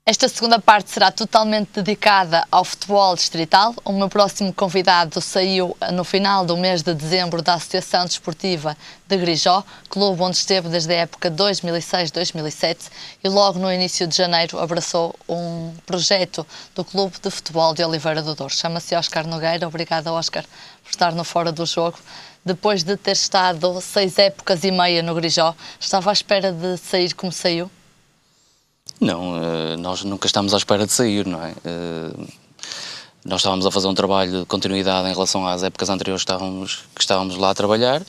Esta segunda parte será totalmente dedicada ao futebol distrital. O meu próximo convidado saiu no final do mês de dezembro da Associação Desportiva de Grijó, clube onde esteve desde a época 2006-2007 e logo no início de janeiro abraçou um projeto do Clube de Futebol de Oliveira do Douro. Chama-se Óscar Nogueira. Obrigada, Óscar, por estar no Fora do Jogo. Depois de ter estado 6 épocas e meia no Grijó, estava à espera de sair como saiu? Não, nós nunca estamos à espera de sair, não é? Nós estávamos a fazer um trabalho de continuidade em relação às épocas anteriores que estávamos lá a trabalhar.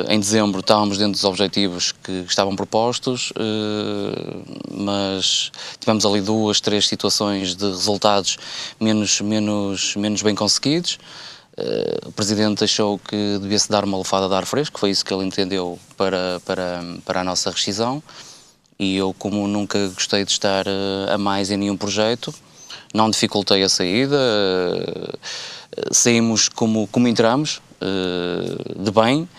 Em dezembro estávamos dentro dos objetivos que estavam propostos, mas tivemos ali 2, 3 situações de resultados menos bem conseguidos. O Presidente achou que devia-se dar uma lufada de ar fresco, foi isso que ele entendeu para a nossa rescisão. E eu, como nunca gostei de estar a mais em nenhum projeto, não dificultei a saída, saímos como entramos, de bem,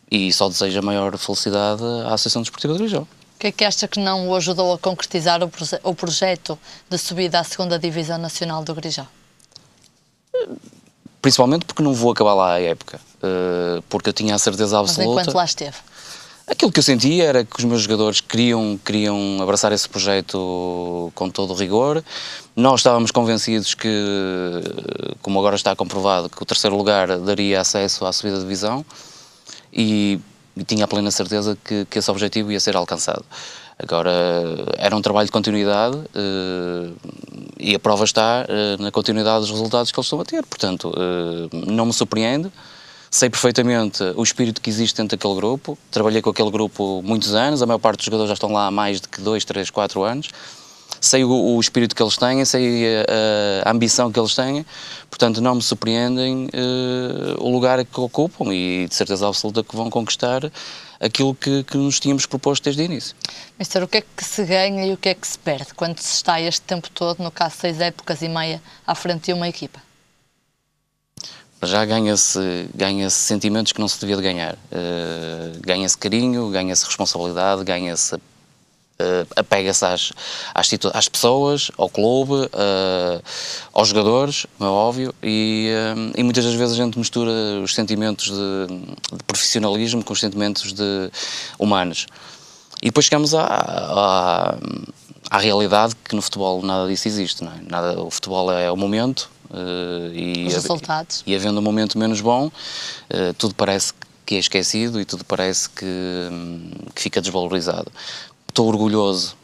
e só desejo a maior felicidade à Associação Desportiva de Grijó. O que é que acha que não o ajudou a concretizar o projeto de subida à 2ª Divisão Nacional do Grijó? Principalmente porque não vou acabar lá a época, porque eu tinha a certeza absoluta... Mas enquanto lá esteve? Aquilo que eu sentia era que os meus jogadores queriam abraçar esse projeto com todo o rigor. Nós estávamos convencidos que, como agora está comprovado, que o 3º lugar daria acesso à subida de divisão e tinha a plena certeza que esse objetivo ia ser alcançado. Agora, era um trabalho de continuidade e a prova está na continuidade dos resultados que eles estão a ter. Portanto, não me surpreende. Sei perfeitamente o espírito que existe dentro daquele grupo. Trabalhei com aquele grupo muitos anos, a maior parte dos jogadores já estão lá há mais de 2, 3, 4 anos. Sei o espírito que eles têm, sei a ambição que eles têm, portanto não me surpreendem o lugar que ocupam e de certeza absoluta que vão conquistar aquilo que nos tínhamos proposto desde o início. Mister, o que é que se ganha e o que é que se perde quando se está este tempo todo, no caso 6 épocas e meia, à frente de uma equipa? Já ganha-se sentimentos que não se devia de ganhar. Ganha-se carinho, ganha-se responsabilidade, ganha-se apega-se às pessoas, ao clube, aos jogadores, é óbvio, e muitas das vezes a gente mistura os sentimentos de profissionalismo com os sentimentos humanos. E depois chegamos à realidade que no futebol nada disso existe, não é? O futebol é o momento, os resultados. E havendo um momento menos bom, tudo parece que é esquecido e tudo parece que fica desvalorizado. Estou orgulhoso,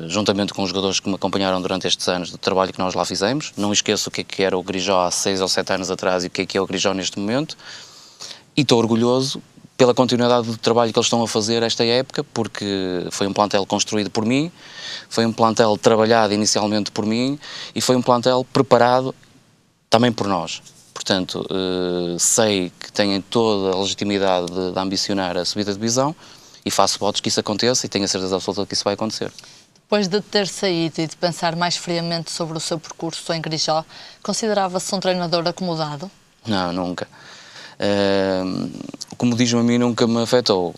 juntamente com os jogadores que me acompanharam durante estes anos, do trabalho que nós lá fizemos. Não esqueço o que era o Grijó há 6 ou 7 anos atrás e o que é o Grijó neste momento. E estou orgulhoso pela continuidade do trabalho que eles estão a fazer esta época, porque foi um plantel construído por mim, foi um plantel trabalhado inicialmente por mim e foi um plantel preparado também por nós. Portanto, sei que têm toda a legitimidade de ambicionar a subida de divisão e faço votos que isso aconteça e tenho a certeza absoluta que isso vai acontecer. Depois de ter saído e de pensar mais friamente sobre o seu percurso em Grijó, considerava-se um treinador acomodado? Não, nunca. Como diz-me a mim, nunca me afetou,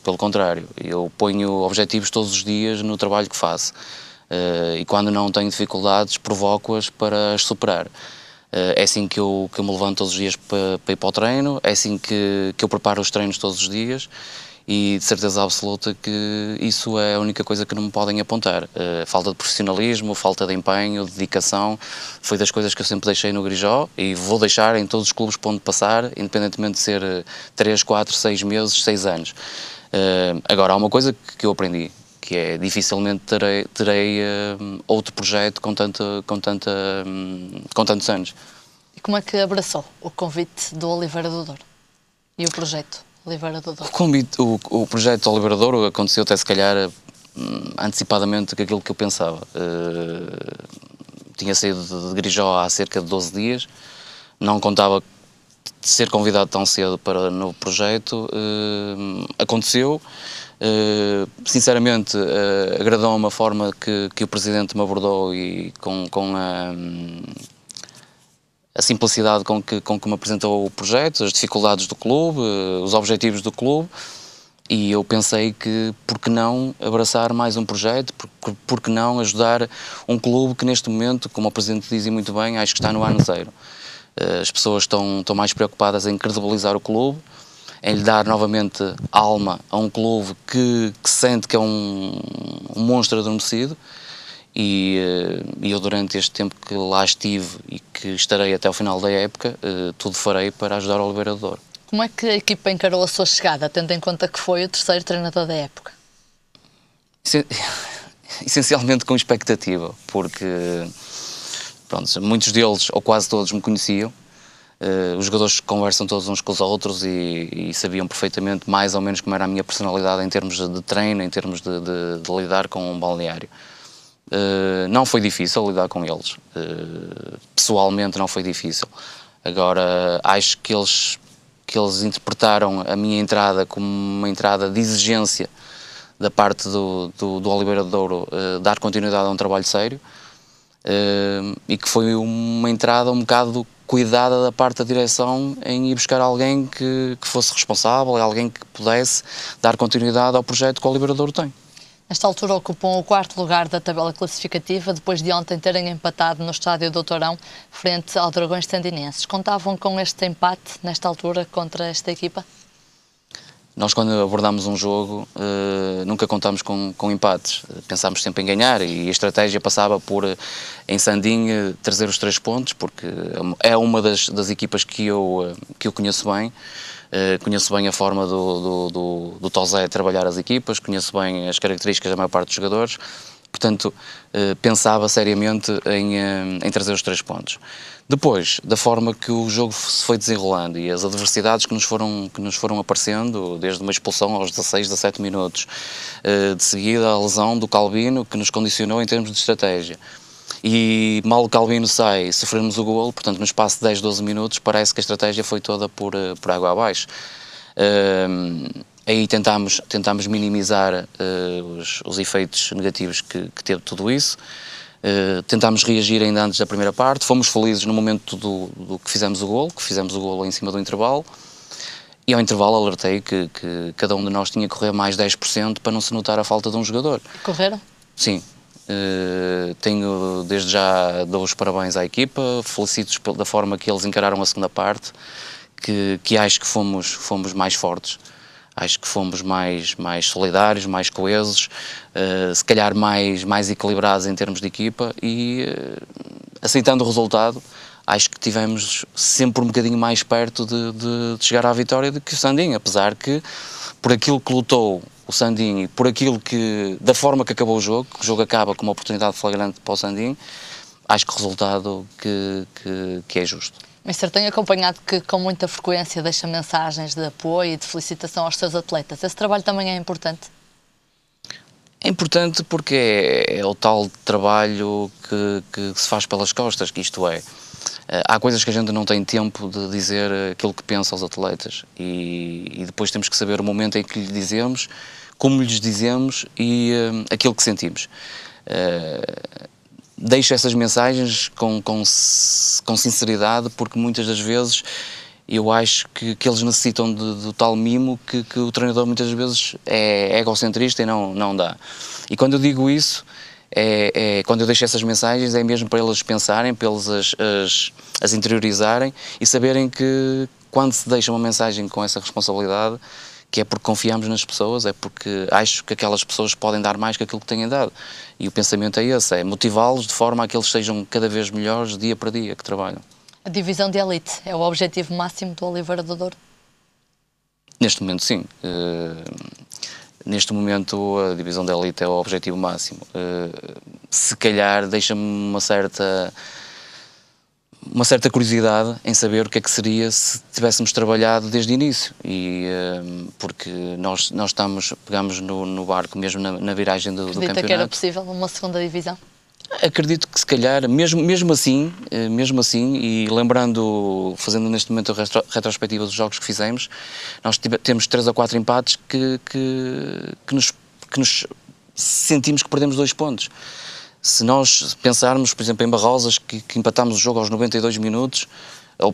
pelo contrário, eu ponho objetivos todos os dias no trabalho que faço e quando não tenho dificuldades provoco-as para as superar. É assim que eu me levanto todos os dias para ir para o treino, é assim que eu preparo os treinos todos os dias e de certeza absoluta que isso é a única coisa que não me podem apontar. Falta de profissionalismo, falta de empenho, de dedicação, foi das coisas que eu sempre deixei no Grijó e vou deixar em todos os clubes por onde passar, independentemente de ser 3, 4, 6 meses, 6 anos. Agora, há uma coisa que eu aprendi, que é dificilmente terei outro projeto com tantos anos. E como é que abraçou o convite do Oliveira do Douro e o projeto Oliveira do Douro? O projeto Oliveira do Douro aconteceu até se calhar antecipadamente daquilo que eu pensava. Tinha saído de Grijó há cerca de 12 dias, não contava de ser convidado tão cedo para o novo projeto, aconteceu. Sinceramente, agradou-me a forma que o Presidente me abordou e com a simplicidade com que me apresentou o projeto, as dificuldades do clube, os objetivos do clube E eu pensei que, por que não abraçar mais um projeto, por que não ajudar um clube que neste momento, como o Presidente dizia muito bem, acho que está no ano zero. As pessoas estão mais preocupadas em credibilizar o clube, em lhe dar novamente alma a um clube que sente que é um monstro adormecido. E eu, durante este tempo que lá estive e que estarei até ao final da época, tudo farei para ajudar o Oliveira de Douro. Como é que a equipa encarou a sua chegada, tendo em conta que foi o terceiro treinador da época? Essencialmente com expectativa, porque pronto, muitos deles, ou quase todos, me conheciam. Os jogadores conversam todos uns com os outros e sabiam perfeitamente mais ou menos como era a minha personalidade em termos de treino, em termos de lidar com um balneário. Não foi difícil lidar com eles, pessoalmente não foi difícil. Agora, acho que eles interpretaram a minha entrada como uma entrada de exigência da parte do Oliveira de Douro, dar continuidade a um trabalho sério, e que foi uma entrada um bocado cuidada da parte da direção em ir buscar alguém que fosse responsável, alguém que pudesse dar continuidade ao projeto que o Oliveira de Douro tem. Nesta altura ocupam o quarto lugar da tabela classificativa, depois de ontem terem empatado no estádio Doutorão, frente ao Dragões Tandinenses. Contavam com este empate, nesta altura, contra esta equipa? Nós, quando abordámos um jogo, nunca contámos com empates. Pensámos sempre em ganhar e a estratégia passava por, em Sandim, trazer os 3 pontos, porque é uma das equipas que eu conheço bem. Conheço bem a forma do Tozé trabalhar as equipas, conheço bem as características da maior parte dos jogadores, portanto pensava seriamente em trazer os 3 pontos. Depois, da forma que o jogo se foi desenrolando e as adversidades que nos foram aparecendo, desde uma expulsão aos 16, 17 minutos, de seguida a lesão do Calvino, que nos condicionou em termos de estratégia. E mal o Calvino sai, sofremos o golo, portanto no espaço de 10, 12 minutos parece que a estratégia foi toda por água abaixo. Aí tentámos minimizar os efeitos negativos que teve tudo isso. Tentámos reagir ainda antes da primeira parte, fomos felizes no momento do que fizemos o golo em cima do intervalo. E ao intervalo alertei que cada um de nós tinha que correr mais 10% para não se notar a falta de um jogador. Correram? Sim. Desde já dou os parabéns à equipa, felicito-os da forma que eles encararam a segunda parte, que acho que fomos mais fortes, acho que fomos mais solidários, mais coesos, se calhar mais equilibrados em termos de equipa e, aceitando o resultado, acho que tivemos sempre um bocadinho mais perto de chegar à vitória do que o Sandim, apesar que, por aquilo que lutou o Sandim e por aquilo da forma que acabou o jogo acaba com uma oportunidade flagrante para o Sandim, acho que o resultado que é justo. Mister, tenho acompanhado que com muita frequência deixa mensagens de apoio e de felicitação aos seus atletas. Esse trabalho também é importante? É importante porque é o tal trabalho que se faz pelas costas, que isto é. Há coisas que a gente não tem tempo de dizer aquilo que pensa aos atletas e depois temos que saber o momento em que lhe dizemos, como lhes dizemos e aquilo que sentimos. Deixo essas mensagens com sinceridade, porque muitas das vezes eu acho que eles necessitam do tal mimo que o treinador muitas vezes é egocentrista e não dá. E quando eu digo isso, quando eu deixo essas mensagens, é mesmo para eles pensarem, para eles as interiorizarem e saberem que quando se deixa uma mensagem com essa responsabilidade, que é porque confiamos nas pessoas, é porque acho que aquelas pessoas podem dar mais que aquilo que têm dado. E o pensamento é esse, é motivá-los de forma a que eles sejam cada vez melhores dia para dia que trabalham. A divisão de elite é o objetivo máximo do Oliveira de Douro? Neste momento, sim. Neste momento, a divisão de elite é o objetivo máximo. Se calhar deixa-me uma certa curiosidade em saber o que é que seria se tivéssemos trabalhado desde o início, porque nós pegamos no barco mesmo na viragem do campeonato. Acredita que era possível uma segunda divisão? Acredito que se calhar, mesmo assim, e fazendo neste momento a retrospectiva dos jogos que fizemos, nós temos 3 ou 4 empates que nos sentimos que perdemos 2 pontos. Se nós pensarmos, por exemplo, em Barrosas, que empatámos o jogo aos 92 minutos,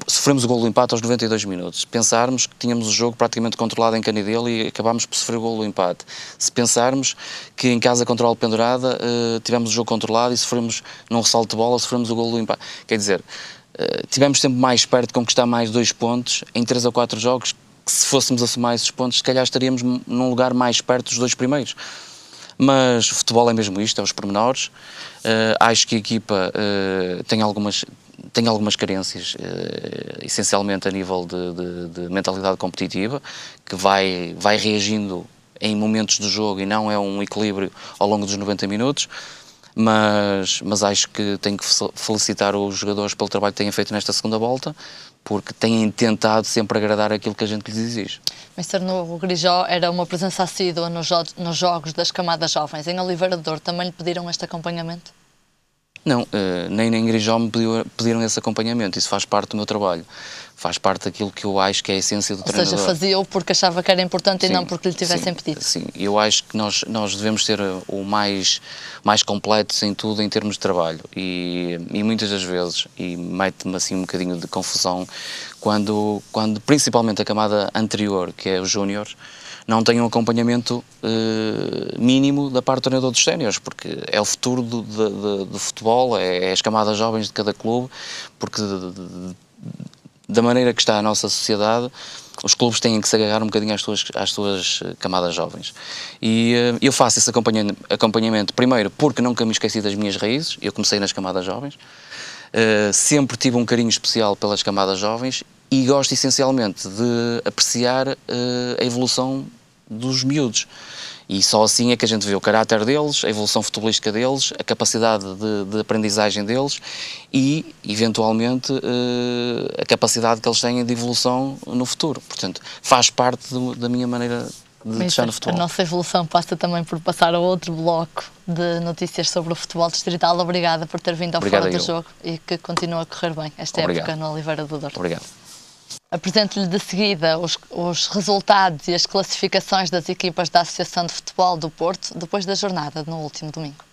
Sofremos o golo do empate aos 92 minutos. Pensarmos que tínhamos o jogo praticamente controlado em Canidelo e acabámos por sofrer o golo do empate. Se pensarmos que em casa contra o Alpendurada tivemos o jogo controlado e sofremos num ressalto de bola, sofremos o golo do empate. Quer dizer, tivemos sempre mais perto de conquistar mais 2 pontos em 3 ou 4 jogos, que se fôssemos a somar esses pontos, se calhar estaríamos num lugar mais perto dos 2 primeiros. Mas o futebol é mesmo isto, é os pormenores. Acho que a equipa tem algumas carências, essencialmente a nível de mentalidade competitiva, que vai reagindo em momentos do jogo e não é um equilíbrio ao longo dos 90 minutos. Mas acho que tenho que felicitar os jogadores pelo trabalho que têm feito nesta segunda volta, porque têm tentado sempre agradar aquilo que a gente lhes exige. Mister, no Grijó era uma presença assídua nos jogos das camadas jovens. Em Oliveira do Douro também lhe pediram este acompanhamento? Não, nem em Grijó me pediram esse acompanhamento. Isso faz parte do meu trabalho. Faz parte daquilo que eu acho que é a essência do treinador. Ou seja, fazia-o porque achava que era importante, sim, e não porque lhe tivessem sim, pedido. Sim, eu acho que nós devemos ser o mais completos em tudo em termos de trabalho. E muitas das vezes, e mete-me assim um bocadinho de confusão, quando principalmente a camada anterior, que é os júniores, não tem um acompanhamento mínimo da parte do treinador dos séniores, porque é o futuro do futebol, é as camadas jovens de cada clube, porque da maneira que está a nossa sociedade, os clubes têm que se agarrar um bocadinho às suas camadas jovens. E eu faço esse acompanhamento, primeiro, porque nunca me esqueci das minhas raízes, eu comecei nas camadas jovens, sempre tive um carinho especial pelas camadas jovens e gosto essencialmente de apreciar a evolução dos miúdos. E só assim é que a gente vê o caráter deles, a evolução futebolística deles, a capacidade de aprendizagem deles e, eventualmente, a capacidade que eles têm de evolução no futuro. Portanto, faz parte da minha maneira de deixar no futebol. A nossa evolução passa também por passar a outro bloco de notícias sobre o futebol distrital. Obrigada por ter vindo ao Fora do Jogo e que continue a correr bem esta época no Oliveira do Douro. Obrigado. Apresento-lhe de seguida os resultados e as classificações das equipas da Associação de Futebol do Porto depois da jornada no último domingo.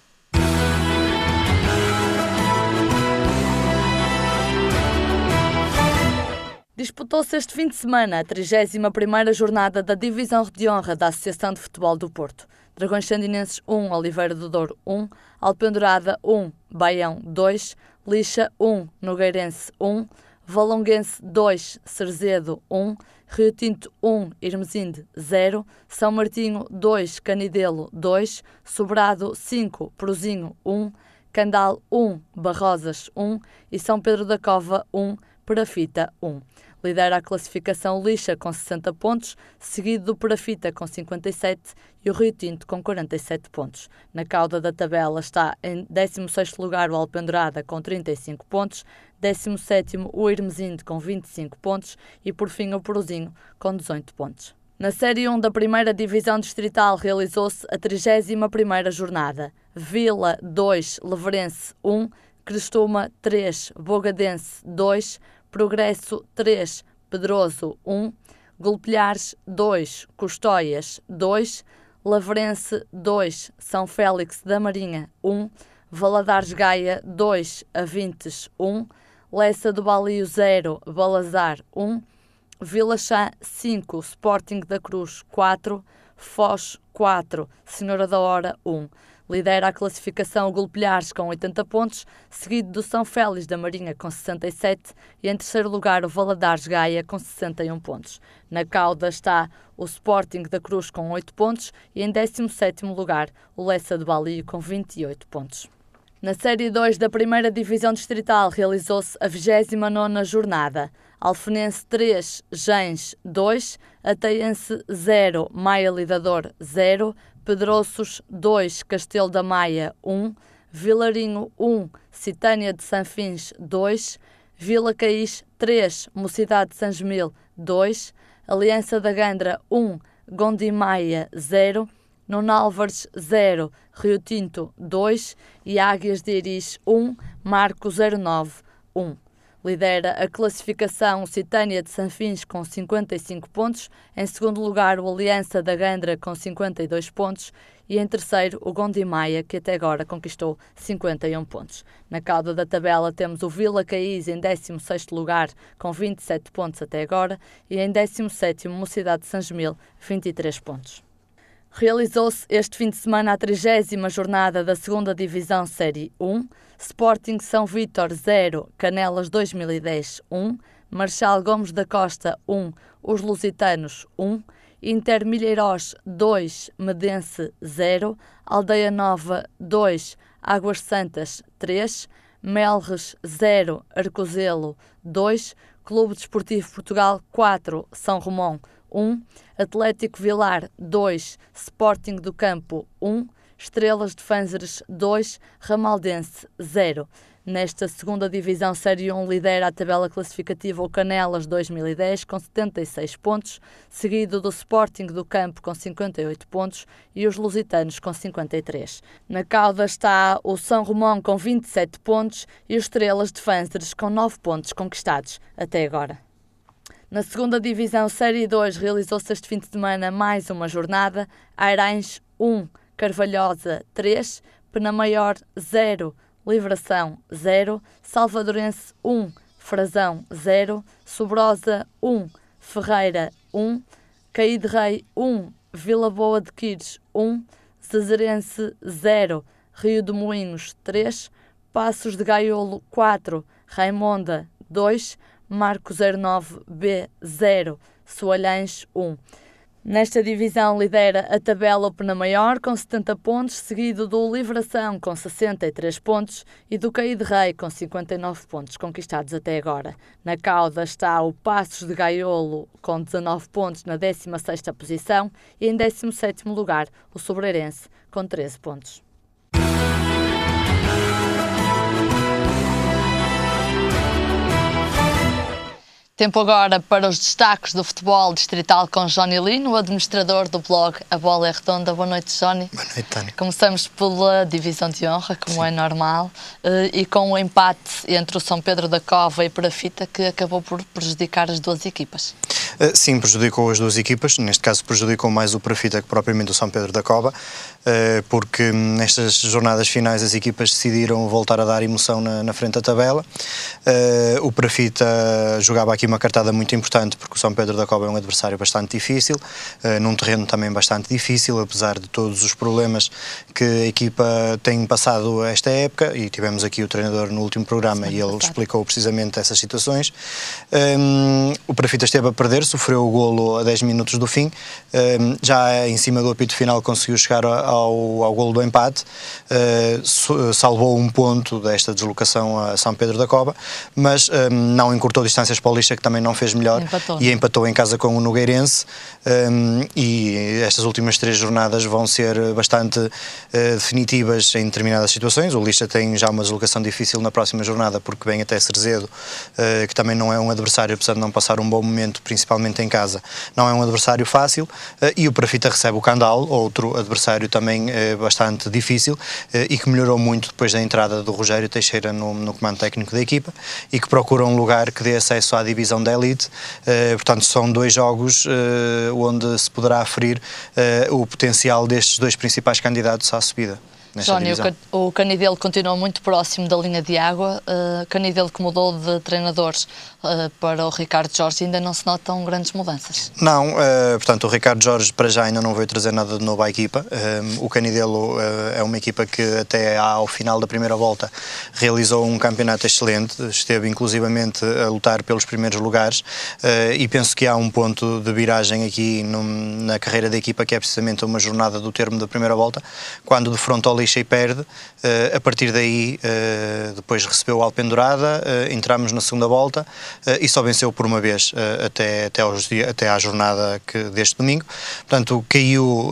Disputou-se este fim de semana a 31ª jornada da Divisão de Honra da Associação de Futebol do Porto. Dragões Sandinenses 1, Oliveira do Douro 1, Alpendurada 1, Baião 2, Lixa 1, Nogueirense 1, Valonguense 2, Cerzedo 1, Rio Tinto 1, Irmesinde 0, São Martinho 2, Canidelo 2, Sobrado 5, Prozinho 1, Candal 1, Barrosas 1 e São Pedro da Cova 1, Perafita 1. Lidera a classificação Lixa com 60 pontos, seguido do Perafita com 57 e o Rio Tinto com 47 pontos. Na cauda da tabela está em 16º lugar o Alpendurada com 35 pontos, 17º o Irmesinde com 25 pontos e por fim o Porozinho com 18 pontos. Na Série 1 da primeira Divisão Distrital realizou-se a 31ª jornada. Vila 2, Leverense 1, Crestuma 3, Bogadense 2, Progresso 3, Pedroso 1, Golpilhares 2, Custóias 2, Laverense 2, São Félix da Marinha 1, Valadares Gaia 2, Avintes 1, Lessa do Balio 0, Balazar 1, Vila Chã 5, Sporting da Cruz 4, Foz 4, Senhora da Hora 1. Lidera a classificação o Golpilhares com 80 pontos, seguido do São Félix da Marinha com 67 e em terceiro lugar o Valadares Gaia com 61 pontos. Na cauda está o Sporting da Cruz com 8 pontos e em 17º lugar o Lessa do Balio com 28 pontos. Na Série 2 da primeira Divisão Distrital realizou-se a 29ª jornada. Alfenense 3, Gens 2, Ateiense 0, Maia Lidador 0, Pedroços 2, Castelo da Maia 1, Vilarinho 1, Citânia de Sanfins 2, Vila Caís 3, Mocidade de Sangemil 2, Aliança da Gandra 1, Gondimaia 0, Nonalvares 0, Rio Tinto 2 e Águias de Iris 1, Marco 09 1. Lidera a classificação o Citânia de Sanfins com 55 pontos, em segundo lugar o Aliança da Gandra com 52 pontos e em terceiro o Gondimaia, que até agora conquistou 51 pontos. Na cauda da tabela temos o Vila Caís em 16º lugar com 27 pontos até agora e em 17º Mocidade de Sangemil, 23 pontos. Realizou-se este fim de semana a 30ª jornada da 2ª Divisão Série 1, Sporting São Vítor 0, Canelas 2010 1, Marchal Gomes da Costa 1, Os Lusitanos 1, Inter Milheirós 2, Medense 0, Aldeia Nova 2, Águas Santas 3, Melres 0, Arcozelo 2, Clube Desportivo Portugal 4, São Romão 1, Atlético Vilar 2, Sporting do Campo 1, Estrelas de Fânzeres 2, Ramaldense 0. Nesta 2ª Divisão Série 1 lidera a tabela classificativa o Canelas 2010 com 76 pontos, seguido do Sporting do Campo com 58 pontos e os Lusitanos com 53. Na cauda está o São Romão com 27 pontos e os Estrelas de Fânzeres com 9 pontos conquistados até agora. Na 2ª Divisão Série 2 realizou-se este fim de semana mais uma jornada, Airães 1, Carvalhosa 3, Penamaior 0, Livração 0, Salvadorense 1, Frazão 0, Sobrosa 1, Ferreira 1, Caíde Rei 1, Vila Boa de Quires 1, Cesarense 0, Rio de Moinhos 3, Passos de Gaiolo 4, Raimonda 2, Marco 09B 0, Soalhães 1. Nesta divisão lidera a tabela o Penamaior com 70 pontos, seguido do Livração com 63 pontos e do Caíde Rei com 59 pontos conquistados até agora. Na cauda está o Passos de Gaiolo com 19 pontos na 16ª posição e em 17º lugar o Sobreirense com 13 pontos. Tempo agora para os destaques do futebol distrital com Johnny Lino, o administrador do blog A Bola é Redonda. Boa noite, Johnny. Boa noite, Tânia. Começamos pela divisão de honra, como é normal, e com o empate entre o São Pedro da Cova e o Perafita, que acabou por prejudicar as duas equipas. Sim, prejudicou as duas equipas, neste caso prejudicou mais o Perafita que propriamente o São Pedro da Cova, porque nestas jornadas finais as equipas decidiram voltar a dar emoção na frente da tabela. O Perafita jogava aqui uma cartada muito importante porque o São Pedro da Cova é um adversário bastante difícil, num terreno também bastante difícil, apesar de todos os problemas que a equipa tem passado esta época, e tivemos aqui o treinador no último programa e ele explicou precisamente essas situações. O Perafita esteve a perder, sofreu o golo a 10 minutos do fim, já em cima do apito final conseguiu chegar ao golo do empate, salvou um ponto desta deslocação a São Pedro da Cova, mas não encurtou distâncias para o Lixa, que também não fez melhor, e empatou em casa com o Nogueirense, e estas últimas 3 jornadas vão ser bastante definitivas em determinadas situações. O Lixa tem já uma deslocação difícil na próxima jornada porque vem até Cerzedo, que também não é um adversário, apesar de não passar um bom momento, principalmente em casa, não é um adversário fácil, e o Perafita recebe o Candal, outro adversário também bastante difícil, e que melhorou muito depois da entrada do Rogério Teixeira no comando técnico da equipa, e que procura um lugar que dê acesso à divisão da elite. Portanto, são 2 jogos onde se poderá aferir o potencial destes 2 principais candidatos à subida. Johnny, o Canidelo continua muito próximo da linha de água. Canidelo que mudou de treinadores para o Ricardo Jorge, ainda não se notam grandes mudanças. Não, portanto o Ricardo Jorge para já ainda não veio trazer nada de novo à equipa. O Canidelo é uma equipa que até ao final da primeira volta realizou um campeonato excelente, esteve inclusivamente a lutar pelos primeiros lugares, e penso que há um ponto de viragem aqui na carreira da equipa, que é precisamente uma jornada do termo da primeira volta, quando defronta ao Lixa e perde. A partir daí depois recebeu o Alpendurada, entramos na segunda volta e só venceu por uma vez até à jornada deste domingo. Portanto, caiu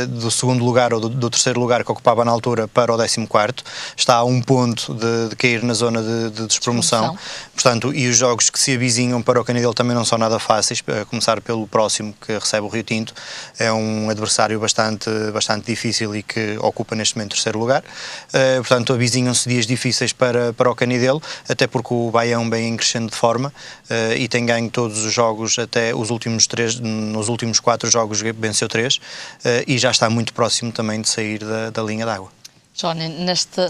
do segundo lugar ou do terceiro lugar que ocupava na altura para o 14º, está a um ponto de cair na zona de despromoção. Portanto, e os jogos que se avizinham para o Canidelo também não são nada fáceis, a começar pelo próximo, que recebe o Rio Tinto. É um adversário bastante difícil e que ocupa ocupa neste momento o terceiro lugar. Portanto, avizinham-se dias difíceis para o Canidelo, até porque o Baião vem em crescendo de forma e tem ganho todos os jogos até os últimos 3, nos últimos 4 jogos venceu 3 e já está muito próximo também de sair da linha d'água. Johnny,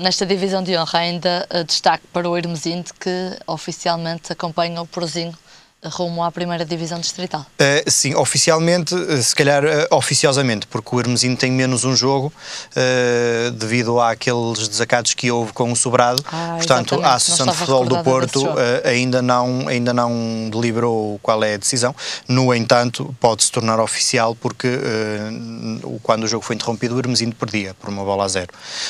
nesta divisão de honra ainda destaque para o Hermesinde, que oficialmente acompanha o Porozinho rumo à primeira divisão distrital. Sim, oficialmente, se calhar oficiosamente, porque o Hermesinde tem menos um jogo devido àqueles desacatos que houve com o Sobrado. Portanto, a Associação de Futebol do Porto ainda não deliberou qual é a decisão. No entanto, pode-se tornar oficial porque quando o jogo foi interrompido, o Hermesinde perdia por 1-0.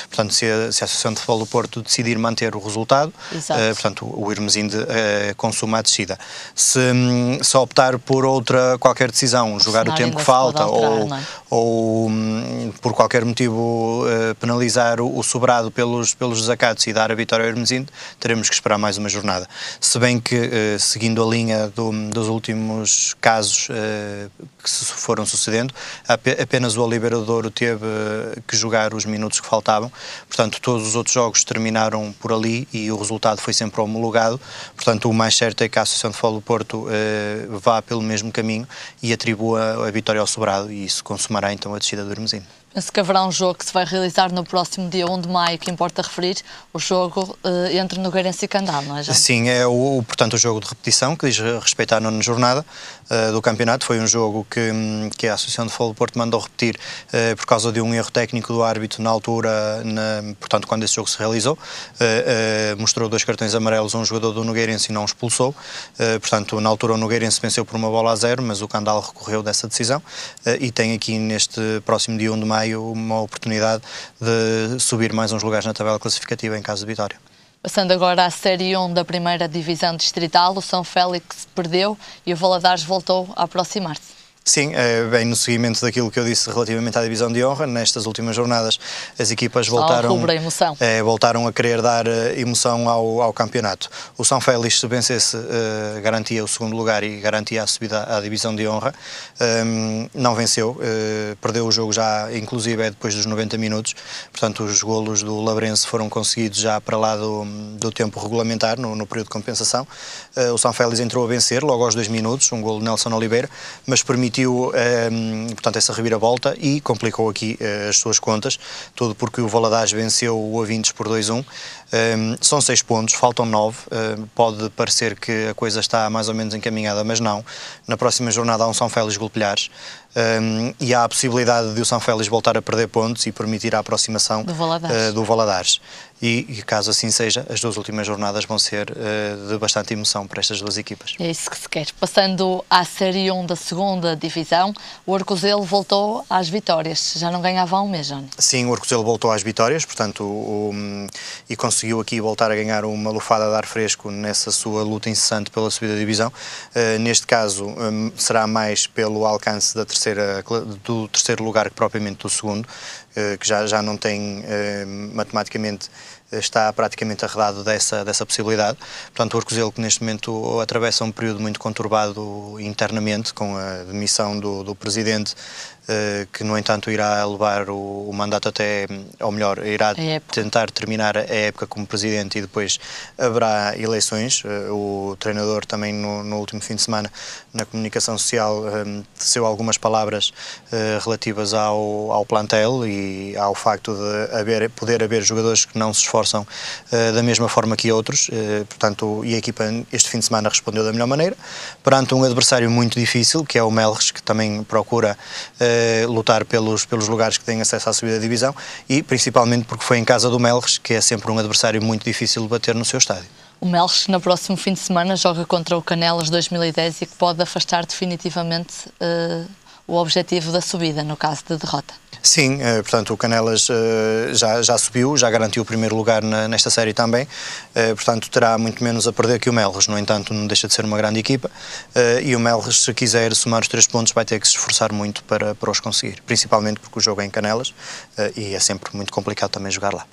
Portanto, se a Associação de Futebol do Porto decidir manter o resultado, portanto, o Hermesinde consuma a descida. Se optar por qualquer decisão, jogar o tempo que falta ou por qualquer motivo penalizar o Sobrado pelos desacatos e dar a vitória ao Hermesinde, teremos que esperar mais uma jornada. Se bem que, seguindo a linha dos últimos casos que se foram sucedendo, apenas o Oliveira do Douro teve que jogar os minutos que faltavam, portanto todos os outros jogos terminaram por ali e o resultado foi sempre homologado. Portanto, o mais certo é que a Associação de Futebol do Porto vá pelo mesmo caminho e atribua a vitória ao Sobrado, e isso consumará então a descida do Hermesinde. Penso que haverá um jogo que se vai realizar no próximo dia 1 de maio, que importa referir, o jogo entre Nogueirense e Candal, não é, João? Sim, é portanto o jogo de repetição, que diz respeito à 9ª jornada do campeonato. Foi um jogo que a Associação de Futebol do Porto mandou repetir por causa de um erro técnico do árbitro na altura, portanto quando esse jogo se realizou. Mostrou 2 cartões amarelos a um jogador do Nogueirense e não o expulsou. Portanto, na altura o Nogueirense venceu por 1-0, mas o Candal recorreu dessa decisão e tem aqui neste próximo dia 1 de maio uma oportunidade de subir mais uns lugares na tabela classificativa em caso de vitória. Passando agora à Série 1 da primeira divisão distrital, o São Félix perdeu e o Valadares voltou a aproximar-se. Sim, bem no seguimento daquilo que eu disse relativamente à divisão de honra, nestas últimas jornadas as equipas voltaram a querer dar emoção ao campeonato. O São Félix, se vencesse, garantia o 2º lugar e garantia a subida à divisão de honra. Não venceu, perdeu o jogo já, inclusive depois dos 90 minutos, portanto os golos do Labrense foram conseguidos já para lá do tempo regulamentar, no período de compensação. O São Félix entrou a vencer logo aos 2 minutos, um golo de Nelson Oliveira, mas permitiu portanto, essa reviravolta e complicou aqui as suas contas, tudo porque o Valadares venceu o Avintes por 2-1. São 6 pontos, faltam 9, pode parecer que a coisa está mais ou menos encaminhada, mas não. Na próxima jornada há um São Félix Golpilhares e há a possibilidade de o São Félix voltar a perder pontos e permitir a aproximação do Valadares. E caso assim seja, as 2 últimas jornadas vão ser de bastante emoção para estas 2 equipas. É isso que se quer. Passando à Série 1 da 2ª divisão, o Arcozelo voltou às vitórias. Já não ganhava há um mês, Johnny. Sim, o Arcozelo voltou às vitórias, portanto, e conseguiu aqui voltar a ganhar uma lufada de ar fresco nessa sua luta incessante pela subida da divisão. Neste caso, será mais pelo alcance do 3º lugar que propriamente do 2º, que já não tem matematicamente, está praticamente arredado dessa possibilidade. Portanto, o Arcozelo, que neste momento atravessa um período muito conturbado internamente, com a demissão do presidente, que no entanto irá levar o mandato até, ou melhor, irá tentar terminar a época como presidente e depois haverá eleições. O treinador também no último fim de semana na comunicação social teceu algumas palavras relativas ao plantel e ao facto de poder haver jogadores que não se esforçam da mesma forma que outros, portanto, e a equipa este fim de semana respondeu da melhor maneira, perante um adversário muito difícil, que é o Melres, que também procura lutar pelos lugares que têm acesso à subida da divisão e principalmente porque foi em casa do Melres, que é sempre um adversário muito difícil de bater no seu estádio. O Melres, no próximo fim de semana, joga contra o Canelas 2010 e que pode afastar definitivamente o objetivo da subida, no caso de derrota. Sim, portanto o Canelas já subiu, já garantiu o 1º lugar nesta série também, portanto terá muito menos a perder que o Melres. No entanto, não deixa de ser uma grande equipa e o Melres, se quiser somar os 3 pontos, vai ter que se esforçar muito para os conseguir, principalmente porque o jogo é em Canelas e é sempre muito complicado também jogar lá.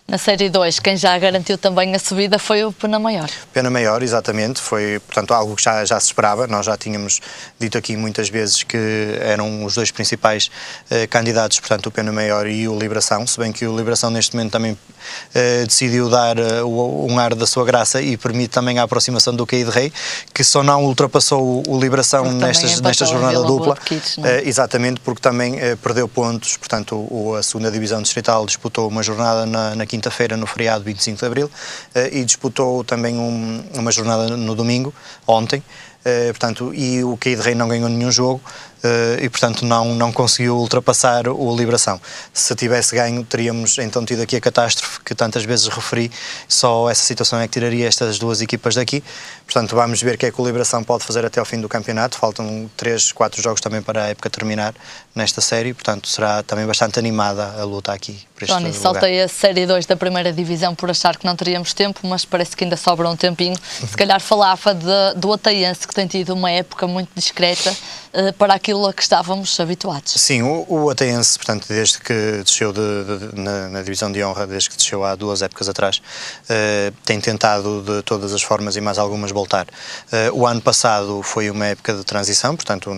Na Série 2, quem já garantiu também a subida foi o Pena Maior. Pena Maior, exatamente, foi, portanto, algo que já se esperava. Nós já tínhamos dito aqui muitas vezes que eram os dois principais candidatos, portanto, o Pena Maior e o Liberação, se bem que o Liberação neste momento também decidiu dar um ar da sua graça e permite também a aproximação do Caído Rei, que só não ultrapassou o Liberação nesta jornada dupla. Kids, exatamente, porque também perdeu pontos, portanto, a segunda Divisão Distrital disputou uma jornada na quinta-feira, no feriado 25 de Abril, e disputou também uma jornada no domingo, ontem, portanto, e o Caído Rei não ganhou nenhum jogo, e portanto não conseguiu ultrapassar o Liberação. Se tivesse ganho, teríamos então tido aqui a catástrofe que tantas vezes referi. Só essa situação é que tiraria estas duas equipas daqui. Portanto, vamos ver o que é que o Liberação pode fazer até ao fim do campeonato. Faltam 3, 4 jogos também para a época terminar nesta série, portanto será também bastante animada a luta aqui por este lugar. Saltei a Série 2 da primeira Divisão por achar que não teríamos tempo, mas parece que ainda sobra um tempinho. Se calhar falava do Ataiense, que tem tido uma época muito discreta para aquilo a que estávamos habituados. Sim, o Ataiense, portanto, desde que desceu na Divisão de Honra, desde que desceu há 2 épocas atrás, tem tentado de todas as formas e mais algumas voltar. O ano passado foi uma época de transição, portanto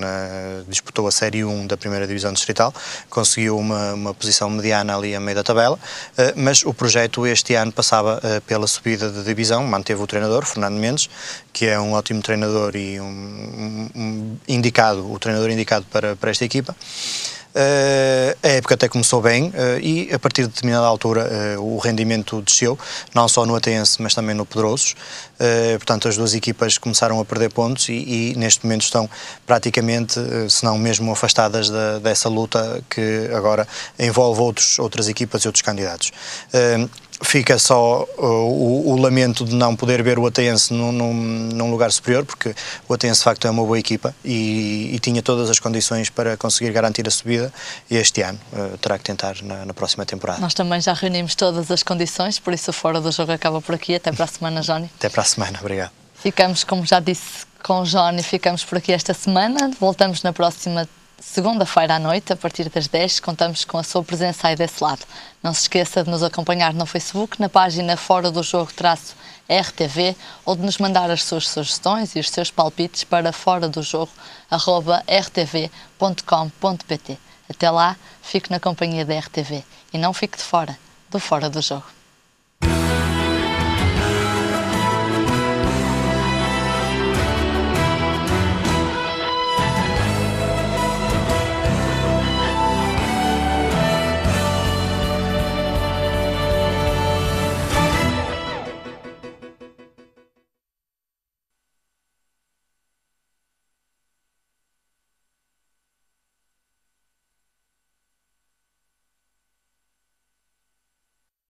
disputou a Série 1 da primeira Divisão Distrital, conseguiu uma posição mediana ali a meio da tabela, mas o projeto este ano passava pela subida de divisão. Manteve o treinador, Fernando Mendes, que é um ótimo treinador e o treinador indicado para esta equipa. A época até começou bem e a partir de determinada altura o rendimento desceu, não só no Ataiense, mas também no Pedrosos. Portanto, as duas equipas começaram a perder pontos e neste momento estão praticamente, se não mesmo afastadas dessa luta que agora envolve outras equipas e outros candidatos. Fica só o lamento de não poder ver o Ataiense num lugar superior, porque o Ataiense de facto é uma boa equipa e tinha todas as condições para conseguir garantir a subida, e este ano terá que tentar na próxima temporada. Nós também já reunimos todas as condições, por isso o Fora do Jogo acaba por aqui. Até para a semana, Johnny. Até para a semana, obrigado. Ficamos, como já disse, com o Johnny, ficamos por aqui esta semana. Voltamos na próxima segunda-feira à noite, a partir das 10, contamos com a sua presença aí desse lado. Não se esqueça de nos acompanhar no Facebook, na página Fora do Jogo-RTV, ou de nos mandar as suas sugestões e os seus palpites para foradojogo@rtv.com.pt. Até lá, fique na companhia da RTV e não fique de fora do Fora do Jogo.